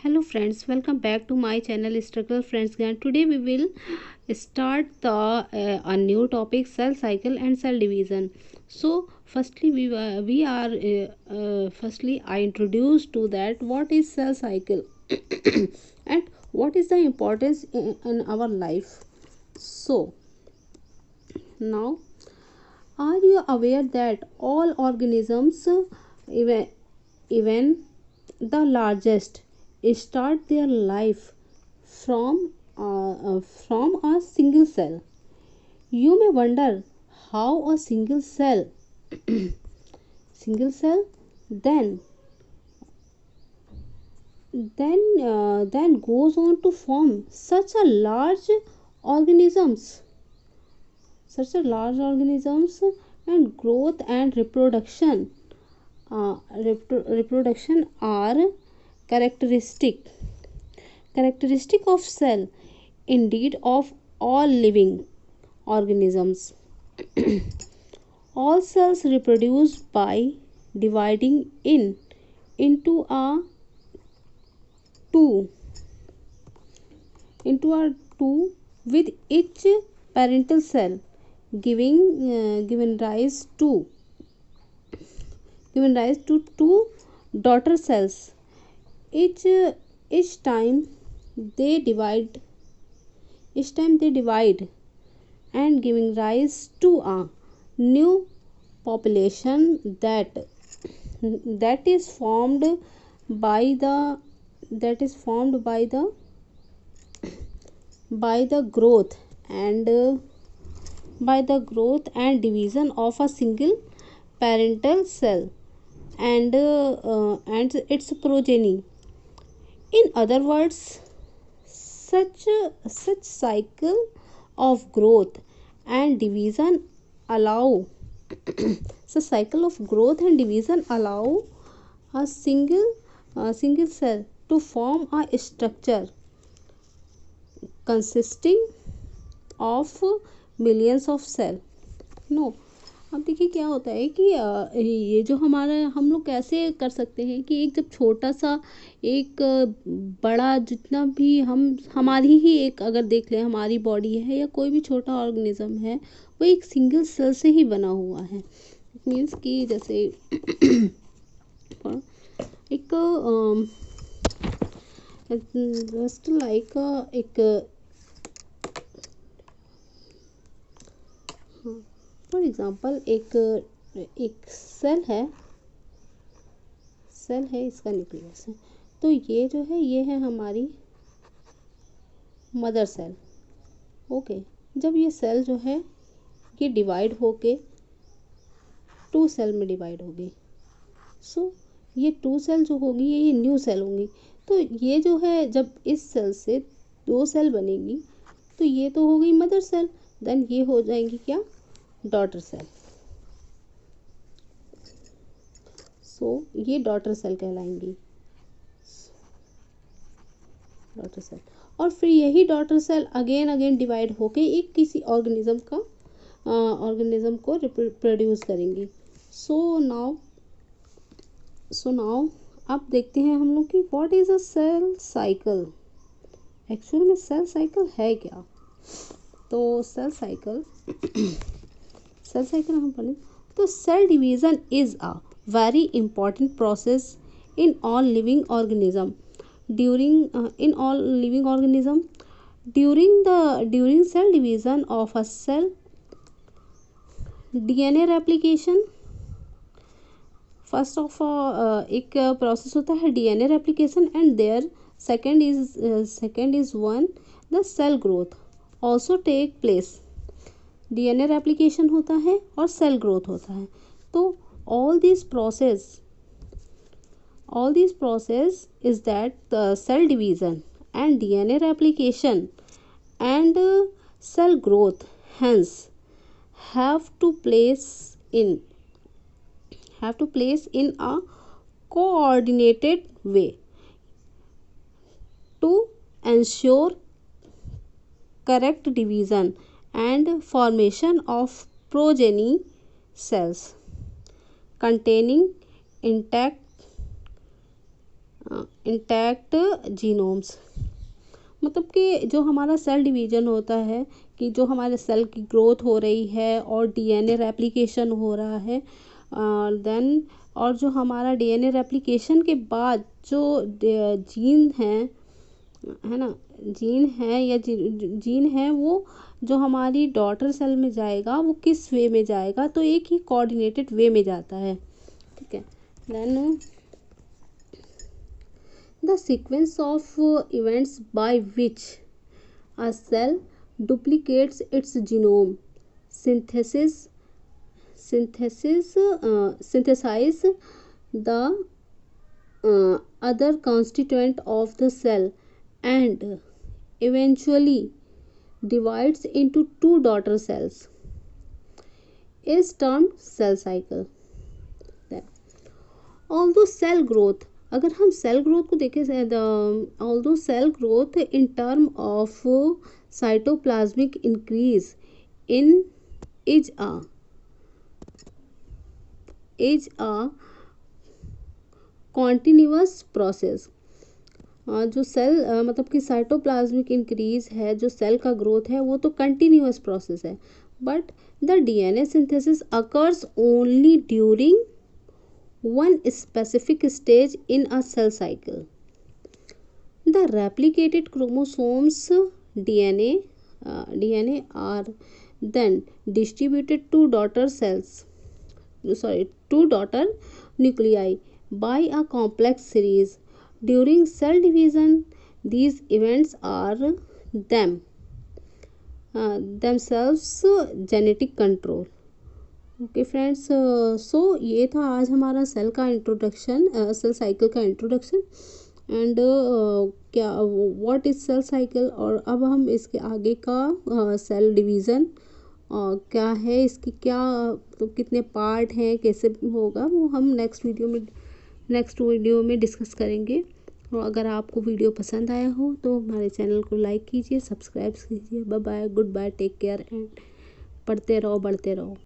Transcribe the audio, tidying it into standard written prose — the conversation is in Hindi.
Hello friends, welcome back to my channel Struggle Friends Gan. Today we will start a new topic, cell cycle and cell division. So firstly firstly I introduced to that what is cell cycle and what is the importance in our life. So now, are you aware that all organisms, even even the largest, start their life from a single cell? You may wonder how a single cell then then goes on to form organisms such a large organisms, and growth and reproduction are characteristic characteristic of cell, indeed of all living organisms. All cells reproduce by dividing into a two into a two with each parental cell giving given rise to two daughter cells. Each each time they divide each time they divide, and giving rise to a new population that is formed by the that is formed by the growth and division of a single parental cell and its progeny. In other words, such cycle of growth and division allow allow a single cell to form a structure consisting of millions of cell. No, अब देखिए क्या होता है कि ये जो हमारा हम लोग कैसे कर सकते हैं कि एक जब छोटा सा एक बड़ा जितना भी हमारी ही एक अगर देख लें, हमारी बॉडी है या कोई भी छोटा ऑर्गेनिज्म है, वो एक सिंगल सेल से ही बना हुआ है. इट मीन्स कि जैसे एक जस्ट लाइक एक फॉर एग्जांपल एक सेल है इसका न्यूक्लियस है. तो ये जो है ये है हमारी मदर सेल. ओके, जब ये सेल जो है ये डिवाइड होके टू सेल में डिवाइड होगी. सो ये टू सेल जो होगी ये न्यू सेल होंगी. तो ये जो है जब इस सेल से दो सेल बनेगी तो ये तो हो गई मदर सेल, देन ये हो जाएंगी क्या, डॉटर सेल. सो ये डॉटर सेल कहलाएंगी, डॉटर सेल. और फिर यही डॉटर सेल अगेन डिवाइड होके एक किसी ऑर्गेनिज्म को रिप्रोड्यूस करेंगी. सो नाउ अब देखते हैं हम लोग कि what is a cell cycle. Actual में सेल साइकिल है क्या. तो सेल साइकिल हम पढ़ें तो cell division is a very important process in all living organism during cell division of a cell. DNA replication first of एक प्रोसेस होता है DNA replication, and there second is one the cell growth also take place. DNA replication होता है और सेल ग्रोथ होता है. तो all these process is that the cell division and DNA replication and cell growth hence have to place in a coordinated way to ensure correct division and formation of progeny cells containing intact intact genomes, मतलब कि जो हमारा सेल डिवीज़न होता है, कि जो हमारे सेल की ग्रोथ हो रही है और डीएनए रेप्लिकेशन हो रहा है, देन और जो हमारा डीएनए रेप्लिकेशन के बाद जो जीन है ना, जीन है या जीन है वो जो हमारी डॉटर सेल में जाएगा वो किस वे में जाएगा, तो एक ही कोऑर्डिनेटेड वे में जाता है, ठीक है। Then the sequence of events by which a cell duplicates its genome, synthesis synthesize the other constituent of the cell and eventually divides into two daughter cells is termed cell cycle. Although cell growth, अगर हम सेल ग्रोथ को देखें, although cell growth in term of cytoplasmic increase in is a continuous process, जो सेल मतलब कि साइटोप्लाज्मिक इंक्रीज है, जो सेल का ग्रोथ है वो तो कंटिन्यूअस प्रोसेस है, but the DNA synthesis occurs only during one specific stage in a cell cycle. The replicated chromosomes DNA are then distributed to two daughter nuclei by a complex series. During cell division, these events are themselves genetic control. Okay friends, so ये था आज हमारा सेल का इंट्रोडक्शन, सेल साइकिल का इंट्रोडक्शन एंड क्या व्हाट इज़ सेल साइकिल, और अब हम इसके आगे का सेल डिवीज़न क्या है, इसकी क्या तो कितने पार्ट हैं, कैसे होगा, वो हम नेक्स्ट वीडियो में डिस्कस करेंगे। और अगर आपको वीडियो पसंद आया हो तो हमारे चैनल को लाइक कीजिए, सब्सक्राइब कीजिए। Bye bye, good bye, take care and पढ़ते रहो, बढ़ते रहो।